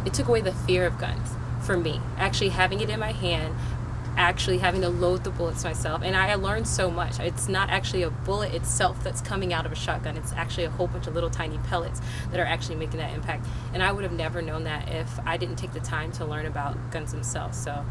it took away the fear of guns for me. Actually having it in my hand, actually having to load the bullets myself, and I learned so much. It's not actually a bullet itself that's coming out of a shotgun. It's actually a whole bunch of little tiny pellets that are actually making that impact. And I would have never known that if I didn't take the time to learn about guns themselves. So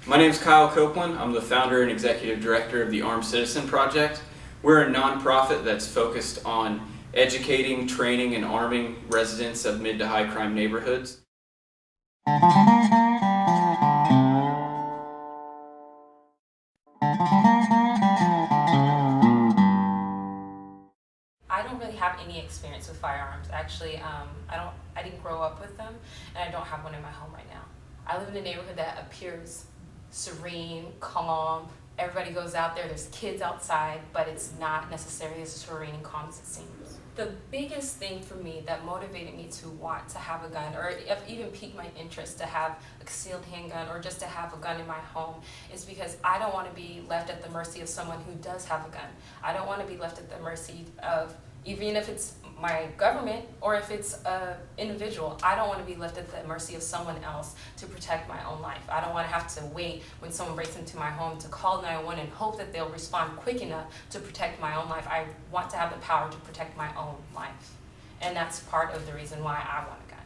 my name is Kyle Copeland. I'm the founder and executive director of the Armed Citizen Project. We're a nonprofit that's focused on educating, training, and arming residents of mid to high crime neighborhoods. I don't really have any experience with firearms. Actually, I didn't grow up with them, and I don't have one in my home right now. I live in a neighborhood that appears serene, calm. Everybody goes out there, there's kids outside, but it's not necessarily as serene and calm as it seems. The biggest thing for me that motivated me to want to have a gun, or even piqued my interest to have a concealed handgun or just to have a gun in my home, is because I don't want to be left at the mercy of someone who does have a gun. I don't want to be left at the mercy of, even if it's my government or if it's an individual, I don't want to be left at the mercy of someone else to protect my own life. I don't want to have to wait when someone breaks into my home to call 911 and hope that they'll respond quick enough to protect my own life. I want to have the power to protect my own life. And that's part of the reason why I want a gun.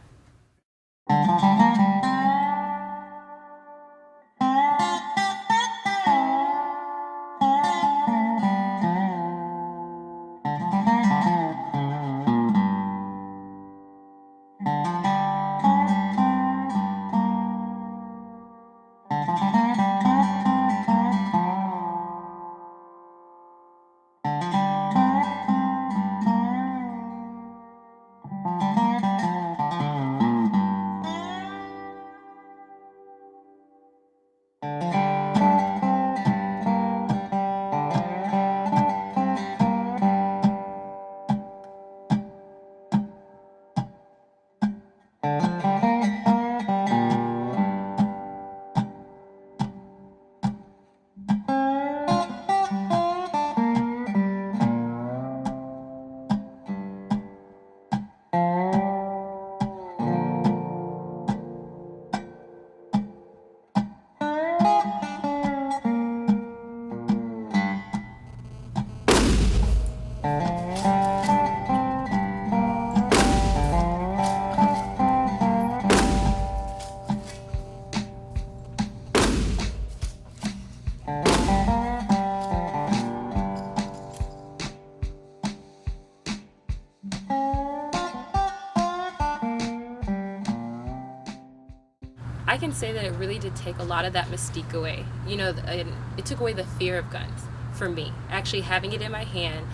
I can say that it really did take a lot of that mystique away. It took away the fear of guns for me. Actually having it in my hand,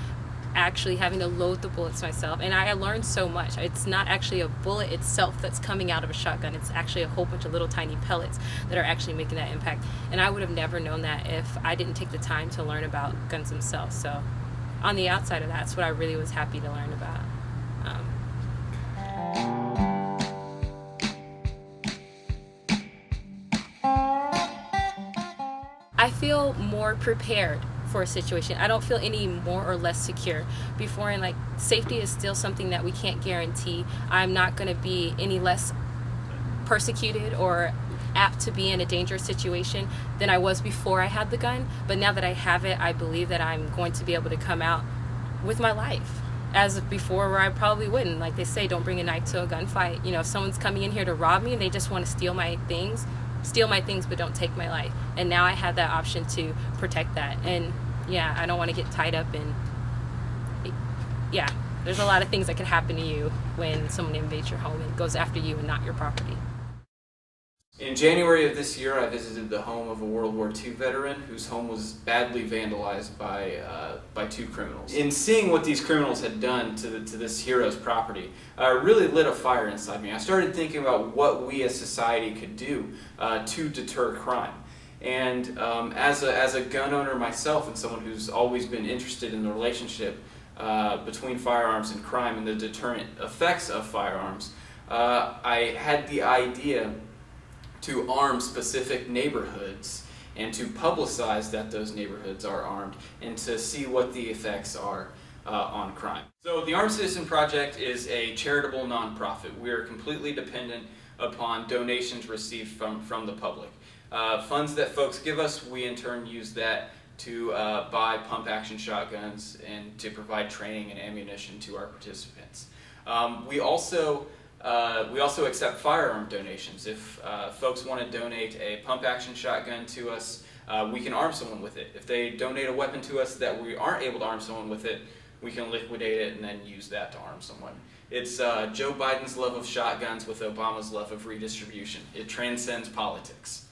actually having to load the bullets myself, and I learned so much. It's not actually a bullet itself that's coming out of a shotgun. It's actually a whole bunch of little tiny pellets that are actually making that impact. And I would have never known that if I didn't take the time to learn about guns themselves. So on the outside of that, that's what I really was happy to learn about. I feel more prepared for a situation. I don't feel any more or less secure. Before, and safety is still something that we can't guarantee. I'm not going to be any less persecuted or apt to be in a dangerous situation than I was before I had the gun. But now that I have it, I believe that I'm going to be able to come out with my life. As before, where I probably wouldn't. Like they say, don't bring a knife to a gunfight. If someone's coming in here to rob me and they just want to steal my things but don't take my life. And now I have that option to protect that. And yeah, I don't want to get tied up in, there's a lot of things that could happen to you when someone invades your home and goes after you and not your property. In January of this year, I visited the home of a World War II veteran whose home was badly vandalized by two criminals. In seeing what these criminals had done to this hero's property, really lit a fire inside me. I started thinking about what we as society could do to deter crime. And as a gun owner myself, and someone who's always been interested in the relationship between firearms and crime and the deterrent effects of firearms, I had the idea to arm specific neighborhoods and to publicize that those neighborhoods are armed and to see what the effects are. on crime. So the Armed Citizen Project is a charitable nonprofit. We are completely dependent upon donations received from the public. Funds that folks give us, we in turn use that to buy pump-action shotguns and to provide training and ammunition to our participants. We also accept firearm donations. If folks want to donate a pump-action shotgun to us, we can arm someone with it. If they donate a weapon to us that we aren't able to arm someone with it, we can liquidate it and then use that to arm someone. It's Joe Biden's love of shotguns with Obama's love of redistribution. It transcends politics.